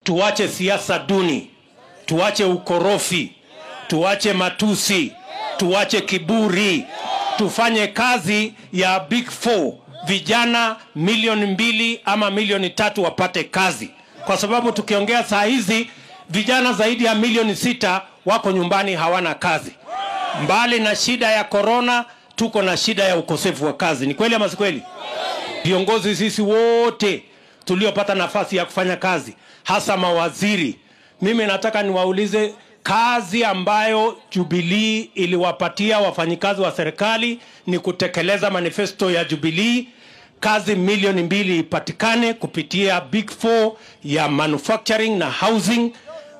Tuache siasa duni, tuache ukorofi, tuache matusi, tuache kiburi, tufanye kazi ya Big Four. Vijana 2 ama 3 wapate kazi. Kwa sababu tukiongea saa hizi vijana zaidi ya 6 wako nyumbani hawana kazi. Mbali na shida ya corona, tuko na shida ya ukosefu wa kazi. Ni kweli ama si kweli? Viongozi sisi wote tuliopata nafasi ya kufanya kazi, hasa mawaziri, mimi nataka niwaulize, kazi ambayo Jubilee iliwapatia wafanyikazi wa serikali ni kutekeleza manifesto ya Jubilee. Kazi 2,000,000 ipatikane kupitia Big Four ya manufacturing na housing.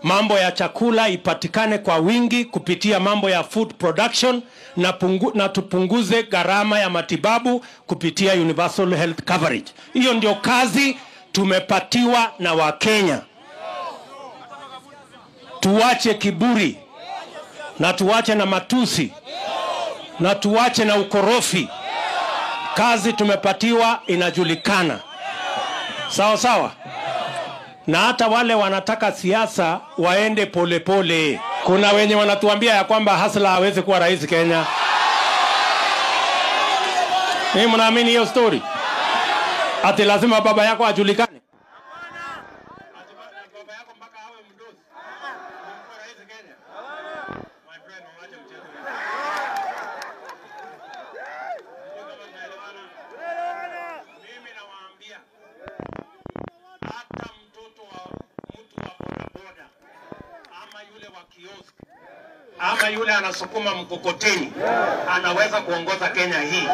Mambo ya chakula ipatikane kwa wingi kupitia mambo ya food production, na tupunguze gharama ya matibabu kupitia universal health coverage. Hiyo ndio kazi tumepatiwa na Wakenya. Tuache kiburi, na tuache na matusi, na tuache na ukorofi. Kazi tumepatiwa inajulikana. Sawa sawa? Na hata wale wanataka siasa waende pole pole. Kuna wenye wanatuambia ya kwamba Hasla hawezi kuwa rais Kenya. Ni mnaamini hiyo story? Ati lazima baba yako ajulikane? Baba yako mpaka awe mdosi kuwa rais Kenya? My friend, waache mchezo. Mimi nawaambia, hata mtoto wa mtu wa bodaboda ama yule wa kiosk ama yule anasukuma mkokoteni anaweza kuongoza Kenya hii.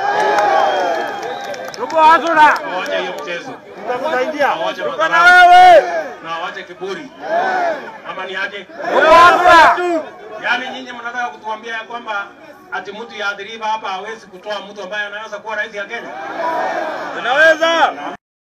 Tuko hazuna. Waache hiyo mchezo. Tutakusaidia. Tuko na wewe. Na waache kiburi. Ama ni aje? Tuko hazuna. Yaani nyinyi mnataka kutuambia ya kwamba ati mtu ya adhiriva hapa hawezi kutoa mtu ambaye anaweza kuwa rais ya Kenya? Tunaweza.